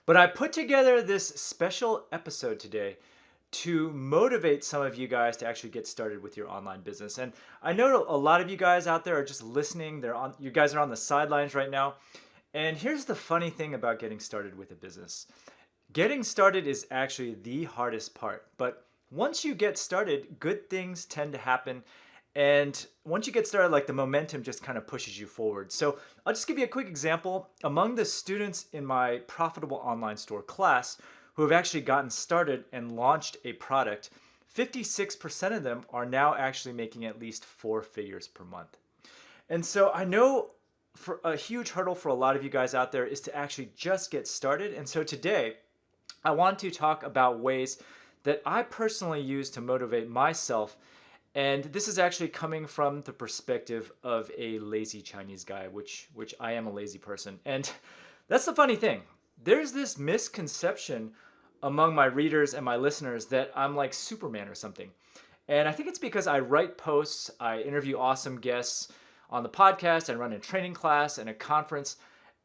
But I put together this special episode today to motivate some of you guys to actually get started with your online business. And I know a lot of you guys out there are just listening. You guys are on the sidelines right now. And here's the funny thing about getting started with a business. Getting started is actually the hardest part, but once you get started, good things tend to happen. And once you get started, like the momentum just kind of pushes you forward. So I'll just give you a quick example. Among the students in my profitable online store class who have actually gotten started and launched a product, 56% of them are now actually making at least 4 figures per month. And so I know for a huge hurdle for a lot of you guys out there is to actually just get started. And so today, I want to talk about ways that I personally use to motivate myself. And this is actually coming from the perspective of a lazy Chinese guy, which I am a lazy person. And that's the funny thing. There's this misconception among my readers and my listeners that I'm like Superman or something. And I think it's because I write posts, I interview awesome guests on the podcast, I run a training class and a conference.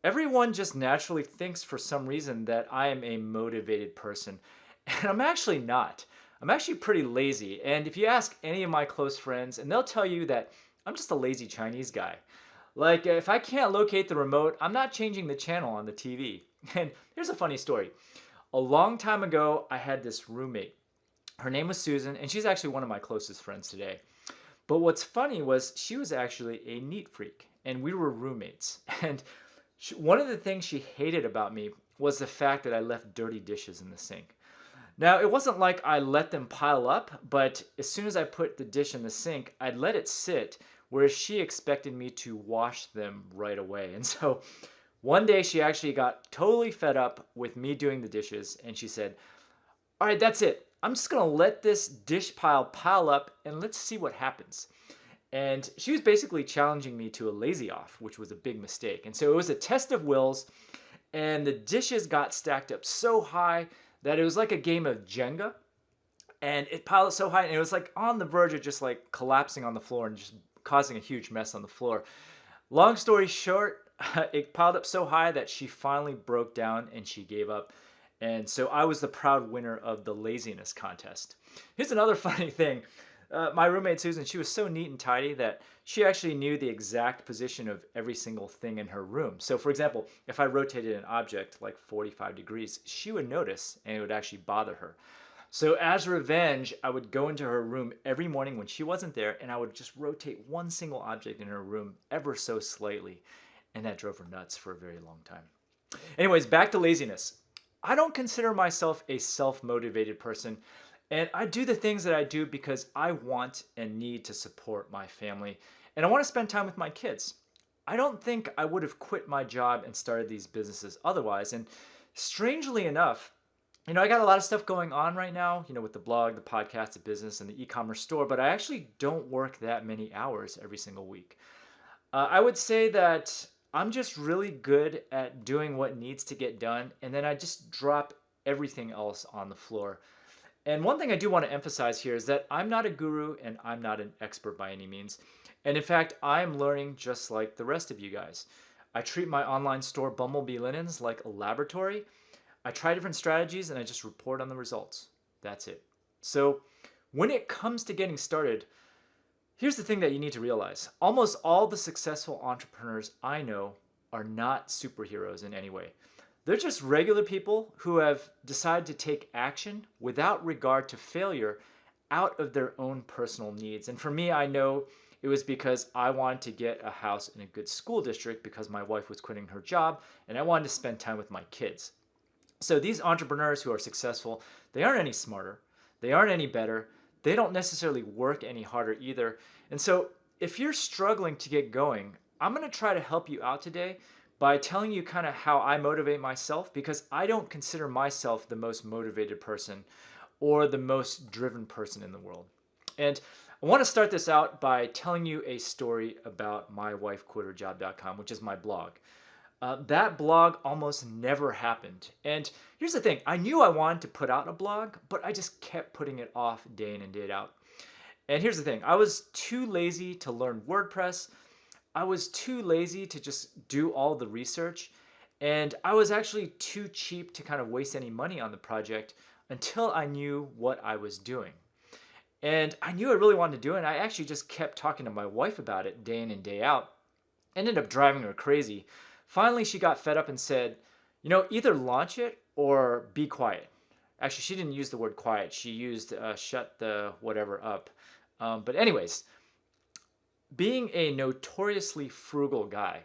Everyone just naturally thinks for some reason that I am a motivated person. And I'm actually not. I'm actually pretty lazy. And if you ask any of my close friends, and they'll tell you that I'm just a lazy Chinese guy. Like if I can't locate the remote, I'm not changing the channel on the TV. And here's a funny story. A long time ago, I had this roommate. Her name was Susan, and she's actually one of my closest friends today. But what's funny was she was actually a neat freak, and we were roommates. And one of the things she hated about me was the fact that I left dirty dishes in the sink. Now, it wasn't like I let them pile up, but as soon as I put the dish in the sink, I'd let it sit, whereas she expected me to wash them right away. And so one day she actually got totally fed up with me doing the dishes, and she said, "All right, that's it. I'm just going to let this dish pile up, and let's see what happens." And she was basically challenging me to a lazy off, which was a big mistake. And so it was a test of wills, and the dishes got stacked up so high that it was like a game of Jenga. And it piled up so high, and it was like on the verge of just like collapsing on the floor and just causing a huge mess on the floor. Long story short, it piled up so high that she finally broke down and she gave up. And so I was the proud winner of the laziness contest. Here's another funny thing. My roommate Susan, she was so neat and tidy that she actually knew the exact position of every single thing in her room. So for example, if I rotated an object like 45 degrees, she would notice and it would actually bother her. So as revenge, I would go into her room every morning when she wasn't there and I would just rotate one single object in her room ever so slightly. And that drove her nuts for a very long time. Anyways, back to laziness. I don't consider myself a self-motivated person. And I do the things that I do because I want and need to support my family. And I want to spend time with my kids. I don't think I would have quit my job and started these businesses otherwise. And strangely enough, I got a lot of stuff going on right now, with the blog, the podcast, the business, and the e-commerce store, but I actually don't work that many hours every single week. I would say that I'm just really good at doing what needs to get done, and then I just drop everything else on the floor. And one thing I do want to emphasize here is that I'm not a guru and I'm not an expert by any means. And in fact, I'm learning just like the rest of you guys. I treat my online store, Bumblebee Linens, like a laboratory. I try different strategies and I just report on the results. That's it. So when it comes to getting started, here's the thing that you need to realize. Almost all the successful entrepreneurs I know are not superheroes in any way. They're just regular people who have decided to take action without regard to failure out of their own personal needs. And for me, I know it was because I wanted to get a house in a good school district because my wife was quitting her job and I wanted to spend time with my kids. So these entrepreneurs who are successful, they aren't any smarter. They aren't any better. They don't necessarily work any harder either. And so if you're struggling to get going, I'm going to try to help you out today by telling you kind of how I motivate myself, because I don't consider myself the most motivated person or the most driven person in the world. And I want to start this out by telling you a story about mywifequitherjob.com, which is my blog. That blog almost never happened. And here's the thing. I knew I wanted to put out a blog, but I just kept putting it off day in and day out. And here's the thing. I was too lazy to learn WordPress. I was too lazy to just do all the research. And I was actually too cheap to kind of waste any money on the project until I knew what I was doing. And I knew I really wanted to do it. And I actually just kept talking to my wife about it day in and day out. Ended up driving her crazy. Finally, she got fed up and said, either launch it or be quiet. Actually, she didn't use the word quiet. She used shut the whatever up. But anyways, being a notoriously frugal guy,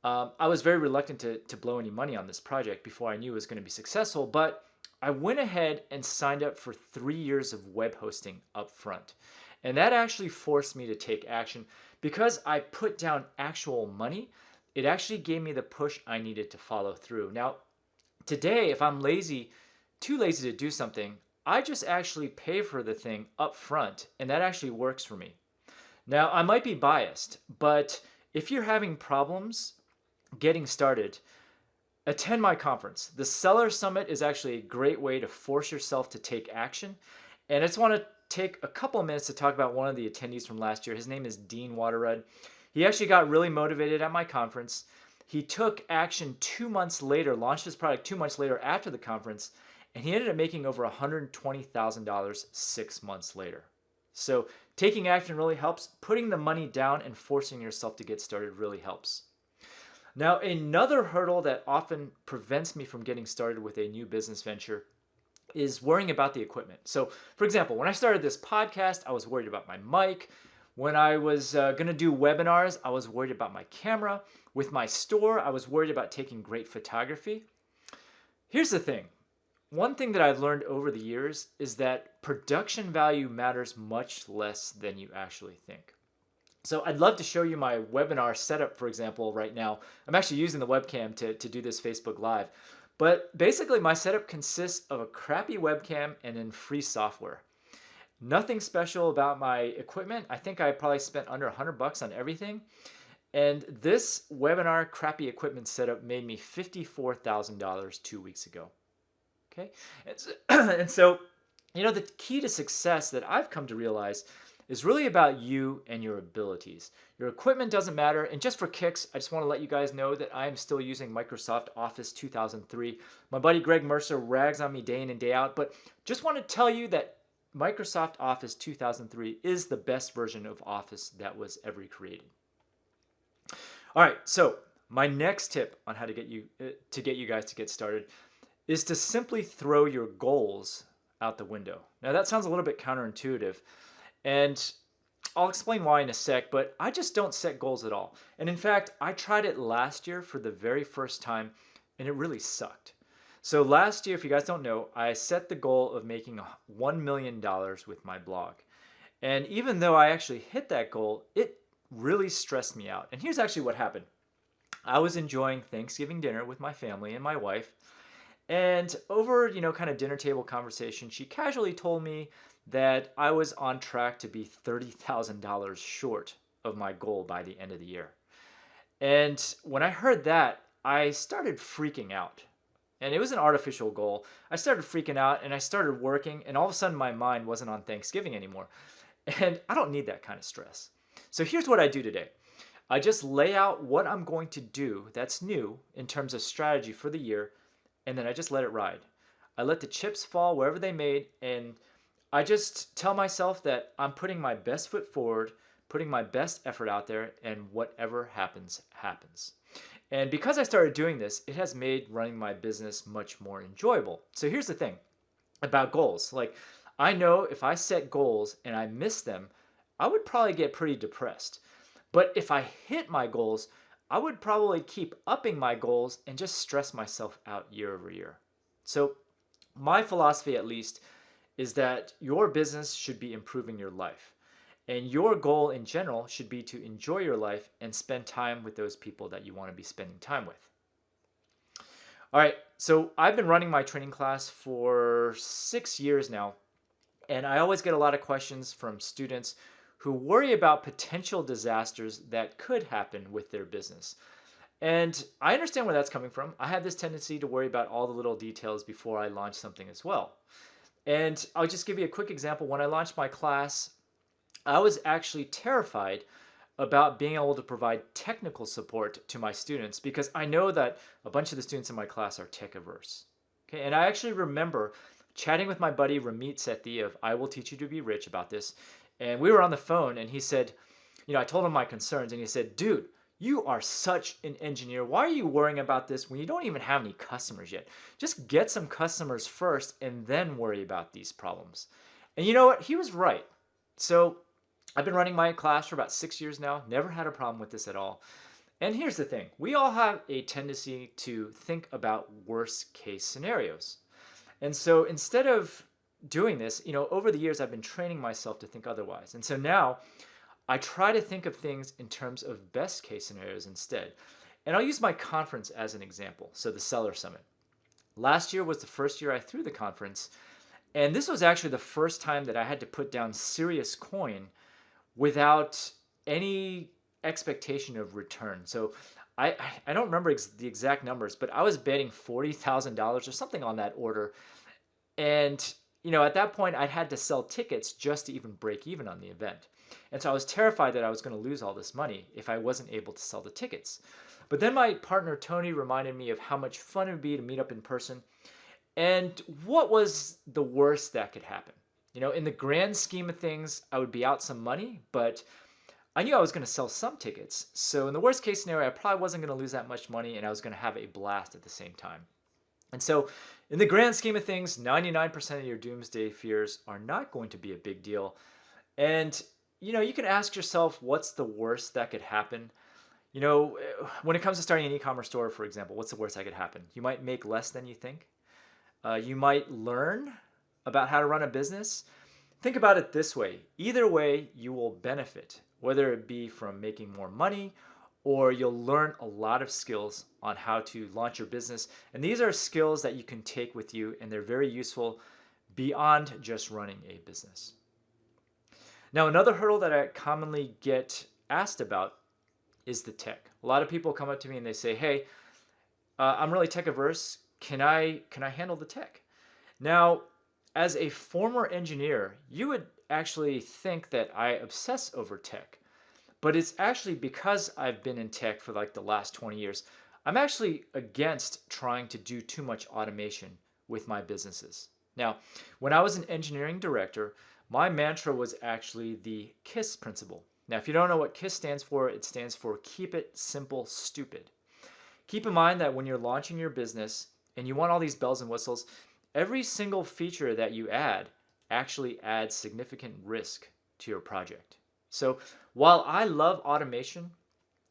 I was very reluctant to blow any money on this project before I knew it was going to be successful, but I went ahead and signed up for 3 years of web hosting up front. And that actually forced me to take action. Because I put down actual money, it actually gave me the push I needed to follow through. Now, today, if I'm too lazy to do something, I just actually pay for the thing up front, and that actually works for me. Now, I might be biased, but if you're having problems getting started, attend my conference. The Seller Summit is actually a great way to force yourself to take action. And I just want to take a couple of minutes to talk about one of the attendees from last year. His name is Dean Waterrud. He actually got really motivated at my conference. He took action 2 months later, launched his product 2 months later after the conference, and he ended up making over $120,000 6 months later. So taking action really helps. Putting the money down and forcing yourself to get started really helps. Now, another hurdle that often prevents me from getting started with a new business venture is worrying about the equipment. So, for example, when I started this podcast, I was worried about my mic. When I was going to do webinars, I was worried about my camera. With my store, I was worried about taking great photography. Here's the thing. One thing that I've learned over the years is that production value matters much less than you actually think. So I'd love to show you my webinar setup, for example, right now. I'm actually using the webcam to do this Facebook Live. But basically, my setup consists of a crappy webcam and then free software. Nothing special about my equipment. I think I probably spent under $100 on everything. And this webinar crappy equipment setup made me $54,000 2 weeks ago. Okay? And so, the key to success that I've come to realize is really about you and your abilities. Your equipment doesn't matter. And just for kicks, I just want to let you guys know that I am still using Microsoft Office 2003. My buddy Greg Mercer rags on me day in and day out, but just want to tell you that Microsoft Office 2003 is the best version of Office that was ever created. All right, so my next tip on how to get you guys to get started is to simply throw your goals out the window. Now that sounds a little bit counterintuitive, and I'll explain why in a sec, but I just don't set goals at all. And in fact, I tried it last year for the very first time, and it really sucked. So last year, if you guys don't know, I set the goal of making $1 million with my blog. And even though I actually hit that goal, it really stressed me out. And here's actually what happened. I was enjoying Thanksgiving dinner with my family and my wife. And over, kind of dinner table conversation, she casually told me that I was on track to be $30,000 short of my goal by the end of the year. And when I heard that, I started freaking out. And it was an artificial goal. I started freaking out and I started working, and all of a sudden my mind wasn't on Thanksgiving anymore. And I don't need that kind of stress. So here's what I do today. I just lay out what I'm going to do that's new in terms of strategy for the year, and then I just let it ride. I let the chips fall wherever they may, and I just tell myself that I'm putting my best foot forward, putting my best effort out there, and whatever happens, happens. And because I started doing this, it has made running my business much more enjoyable. So here's the thing about goals. Like, I know if I set goals and I miss them, I would probably get pretty depressed. But if I hit my goals, I would probably keep upping my goals and just stress myself out year over year. So my philosophy, at least, is that your business should be improving your life. And your goal in general should be to enjoy your life and spend time with those people that you want to be spending time with. All right, so I've been running my training class for 6 years now, and I always get a lot of questions from students who worry about potential disasters that could happen with their business. And I understand where that's coming from. I have this tendency to worry about all the little details before I launch something as well. And I'll just give you a quick example. When I launched my class, I was actually terrified about being able to provide technical support to my students because I know that a bunch of the students in my class are tech averse. Okay, and I actually remember chatting with my buddy Ramit Sethi of I Will Teach You to Be Rich about this. And we were on the phone and he said, I told him my concerns and he said, dude, you are such an engineer. Why are you worrying about this when you don't even have any customers yet? Just get some customers first and then worry about these problems. And you know what? He was right. So I've been running my class for about 6 years now, never had a problem with this at all. And here's the thing, we all have a tendency to think about worst case scenarios. And so instead of doing this, over the years, I've been training myself to think otherwise. And so now I try to think of things in terms of best case scenarios instead. And I'll use my conference as an example. So the Seller Summit. Last year was the first year I threw the conference. And this was actually the first time that I had to put down serious coin without any expectation of return. So I don't remember the exact numbers, but I was betting $40,000 or something on that order. And, at that point, I had to sell tickets just to even break even on the event. And so I was terrified that I was going to lose all this money if I wasn't able to sell the tickets. But then my partner, Tony, reminded me of how much fun it would be to meet up in person. And what was the worst that could happen? In the grand scheme of things, I would be out some money, but I knew I was going to sell some tickets. So in the worst case scenario, I probably wasn't going to lose that much money and I was going to have a blast at the same time. And so in the grand scheme of things, 99% of your doomsday fears are not going to be a big deal. And, you can ask yourself, what's the worst that could happen? When it comes to starting an e-commerce store, for example, what's the worst that could happen? You might make less than you think. You might learn about how to run a business. Think about it this way. Either way, you will benefit, whether it be from making more money or you'll learn a lot of skills on how to launch your business. And these are skills that you can take with you, and they're very useful beyond just running a business. Now, another hurdle that I commonly get asked about is the tech. A lot of people come up to me and they say, hey, I'm really tech averse. Can I handle the tech? Now, as a former engineer, you would actually think that I obsess over tech. But it's actually because I've been in tech for like the last 20 years, I'm actually against trying to do too much automation with my businesses. Now, when I was an engineering director, my mantra was actually the KISS principle. Now, if you don't know what KISS stands for, it stands for Keep It Simple, Stupid. Keep in mind that when you're launching your business and you want all these bells and whistles, every single feature that you add actually adds significant risk to your project. So while I love automation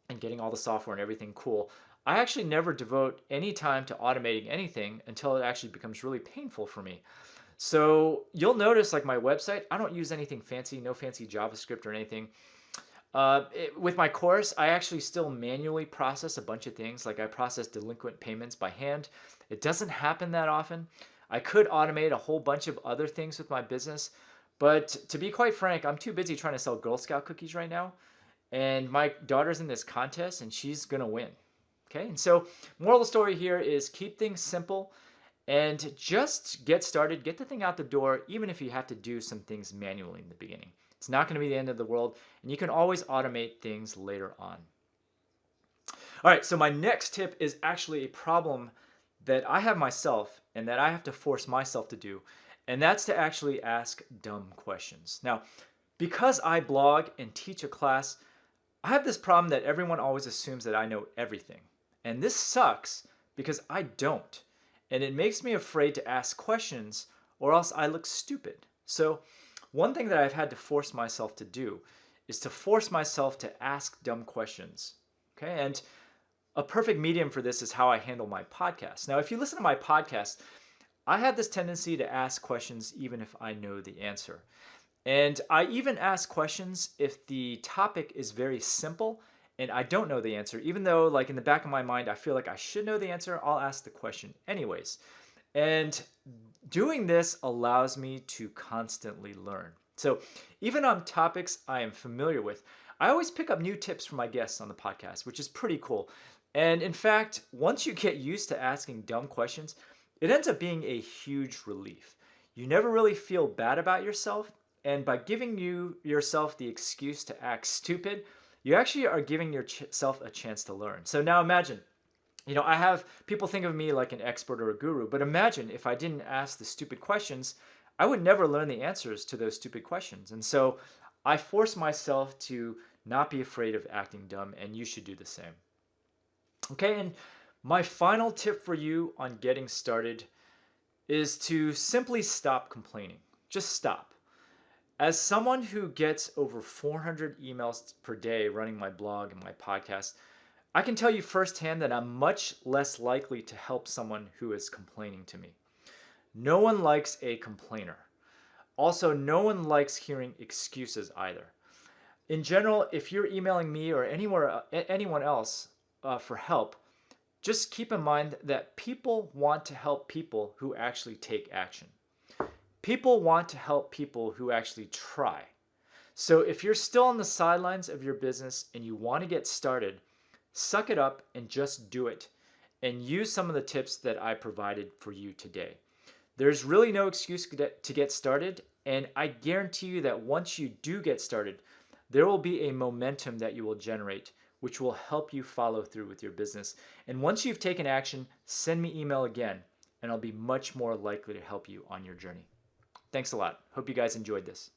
and getting all the software and everything cool, I actually never devote any time to automating anything until it actually becomes really painful for me. So you'll notice like my website, I don't use anything fancy, no fancy JavaScript or anything. With my course, I actually still manually process a bunch of things. Like I process delinquent payments by hand. It doesn't happen that often. I could automate a whole bunch of other things with my business, but to be quite frank, I'm too busy trying to sell Girl Scout cookies right now. And my daughter's in this contest and she's going to win. Okay, and so moral of the story here is keep things simple and just get started, get the thing out the door, even if you have to do some things manually in the beginning. It's not going to be the end of the world, and you can always automate things later on. All right, so my next tip is actually a problem that I have myself and that I have to force myself to do, and that's to actually ask dumb questions. Now, because I blog and teach a class, I have this problem that everyone always assumes that I know everything. And this sucks because I don't. And it makes me afraid to ask questions or else I look stupid. So one thing that I've had to force myself to do is to force myself to ask dumb questions. Okay, and a perfect medium for this is how I handle my podcast. Now, if you listen to my podcast, I have this tendency to ask questions even if I know the answer. And I even ask questions if the topic is very simple and I don't know the answer. Even though like in the back of my mind, I feel like I should know the answer, I'll ask the question anyways. And doing this allows me to constantly learn. So even on topics I am familiar with, I always pick up new tips from my guests on the podcast, which is pretty cool. And in fact, once you get used to asking dumb questions, it ends up being a huge relief. You never really feel bad about yourself. And by giving yourself the excuse to act stupid, you actually are giving yourself a chance to learn. So now imagine, I have people think of me like an expert or a guru, but imagine if I didn't ask the stupid questions, I would never learn the answers to those stupid questions. And so I force myself to not be afraid of acting dumb, and you should do the same. Okay, and my final tip for you on getting started is to simply stop complaining. Just stop. As someone who gets over 400 emails per day running my blog and my podcast, I can tell you firsthand that I'm much less likely to help someone who is complaining to me. No one likes a complainer. Also, no one likes hearing excuses either. In general, if you're emailing me or anyone else for help, just keep in mind that people want to help people who actually take action. People want to help people who actually try. So if you're still on the sidelines of your business and you want to get started, suck it up and just do it, and use some of the tips that I provided for you today. There's really no excuse to get started, and I guarantee you that once you do get started, there will be a momentum that you will generate, which will help you follow through with your business. And once you've taken action, send me email again, and I'll be much more likely to help you on your journey. Thanks a lot. Hope you guys enjoyed this.